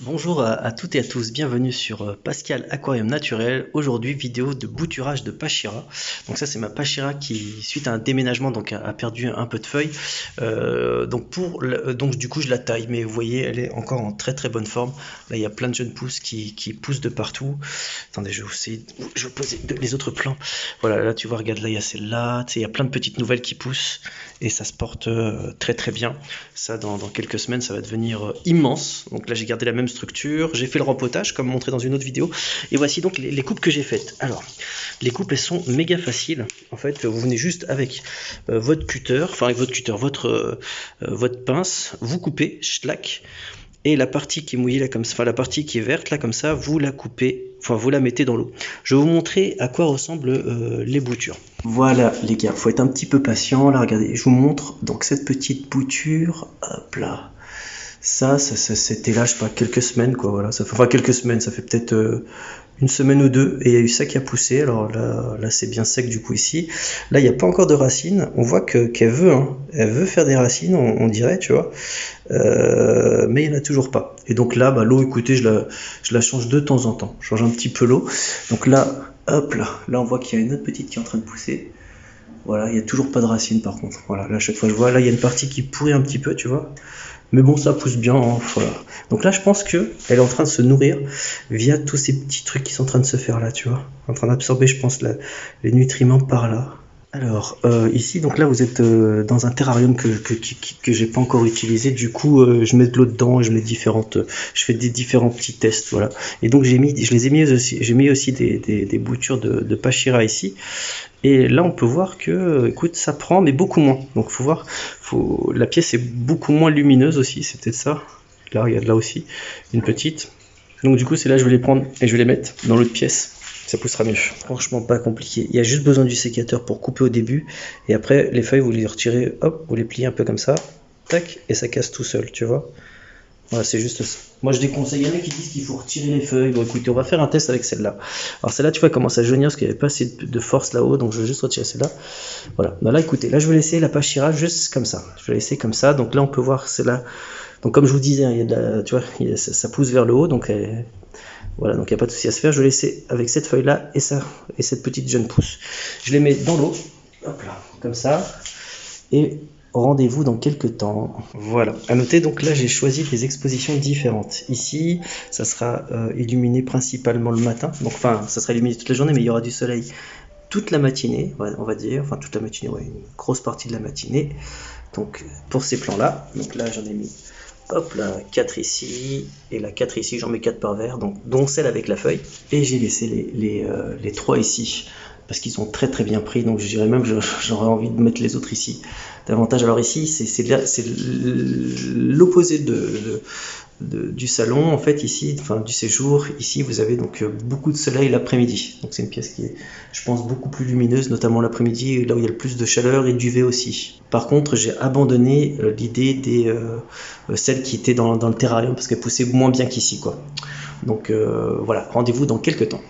Bonjour à toutes et à tous, bienvenue sur Pascal Aquarium Naturel. Aujourd'hui, vidéo de bouturage de Pachira. Donc ça, c'est ma Pachira qui, suite à un déménagement, donc a perdu un peu de feuilles. Donc du coup, je la taille, mais vous voyez, elle est encore en très très bonne forme. Là, il y a plein de jeunes pousses qui poussent de partout. Attendez, je vais poser les autres plans. Voilà, là, tu vois, regarde, là, il y a celle-là. Tu sais, il y a plein de petites nouvelles qui poussent et ça se porte très très bien. Ça, dans quelques semaines, ça va devenir immense. Donc là, j'ai gardé la même structure, j'ai fait le rempotage comme montré dans une autre vidéo, et voici donc les coupes que j'ai faites. Alors, les coupes, elles sont méga faciles. En fait, vous venez juste avec votre cutter, enfin avec votre cutter, votre pince, vous coupez, schlack, et la partie qui est mouillée là comme ça, enfin la partie qui est verte là comme ça, vous la coupez, enfin vous la mettez dans l'eau. Je vais vous montrer à quoi ressemblent les boutures. Voilà les gars, faut être un petit peu patient. Là, regardez, je vous montre donc cette petite bouture, hop là. Ça c'était là, je sais pas, quelques semaines quoi, voilà. Ça fait, enfin quelques semaines, ça fait peut-être une semaine ou deux, et il y a eu ça qui a poussé. Alors là c'est bien sec du coup ici. Là il n'y a pas encore de racines. On voit qu'elle veut, hein, elle veut faire des racines, on dirait, tu vois. Mais il n'y en a toujours pas. Et donc là, bah, l'eau, écoutez, je la change de temps en temps. Je change un petit peu l'eau. Donc là, hop là on voit qu'il y a une autre petite qui est en train de pousser. Voilà, il n'y a toujours pas de racines par contre. Voilà, là, à chaque fois je vois, là il y a une partie qui pourrit un petit peu, tu vois. Mais bon, ça pousse bien, hein, voilà. Donc là, je pense que elle est en train de se nourrir via tous ces petits trucs qui sont en train de se faire là, tu vois. En train d'absorber, je pense, les nutriments par là. Alors, ici, donc là, vous êtes dans un terrarium que j'ai pas encore utilisé. Du coup, je mets de l'eau dedans et je fais des différents petits tests, voilà. Et donc, j'ai mis aussi des boutures de Pachira ici. Et là, on peut voir que, écoute, ça prend, mais beaucoup moins. Donc, faut voir, la pièce est beaucoup moins lumineuse aussi, c'est peut-être ça. Là, regarde, là aussi, une petite. Donc, du coup, c'est là que je vais les prendre et je vais les mettre dans l'autre pièce. Ça poussera mieux. Franchement, pas compliqué. Il y a juste besoin du sécateur pour couper au début. Et après, les feuilles, vous les retirez, hop, vous les pliez un peu comme ça. Tac, et ça casse tout seul, tu vois. Voilà, c'est juste ça. Moi, je déconseille. Il y en a qui disent qu'il faut retirer les feuilles. Bon, écoutez, on va faire un test avec celle-là. Alors, celle-là, tu vois, elle commence à jaunir parce qu'il n'y avait pas assez de force là-haut. Donc, je vais juste retirer celle-là. Voilà. Bah, là, écoutez, là, je vais laisser la Pachira juste comme ça. Je vais laisser comme ça. Donc, là, on peut voir celle-là. Donc, comme je vous disais, il y a de la, tu vois, ça pousse vers le haut. Donc, voilà. Donc, il n'y a pas de souci à se faire. Je vais laisser avec cette feuille-là et ça, et cette petite jeune pousse. Je les mets dans l'eau. Hop là. Comme ça. Et rendez-vous dans quelques temps. Voilà, à noter, donc là j'ai choisi des expositions différentes. Ici, ça sera illuminé principalement le matin, donc enfin ça sera illuminé toute la journée, mais il y aura du soleil toute la matinée, on va dire, enfin toute la matinée, ouais, une grosse partie de la matinée. Donc pour ces plans-là, donc là j'en ai mis, hop là, 4 ici, et la 4 ici, j'en mets 4 par verre, donc dont celle avec la feuille, et j'ai laissé les 3 ici, parce qu'ils sont très très bien pris, donc je dirais même que j'aurais envie de mettre les autres ici davantage. Alors ici, c'est l'opposé du salon, en fait, ici, enfin du séjour. Ici, vous avez donc beaucoup de soleil l'après-midi, donc c'est une pièce qui est, je pense, beaucoup plus lumineuse, notamment l'après-midi, là où il y a le plus de chaleur et d'UV aussi. Par contre, j'ai abandonné l'idée des celles qui étaient dans le terrarium, parce qu'elles poussaient moins bien qu'ici, quoi. Donc voilà, rendez-vous dans quelques temps.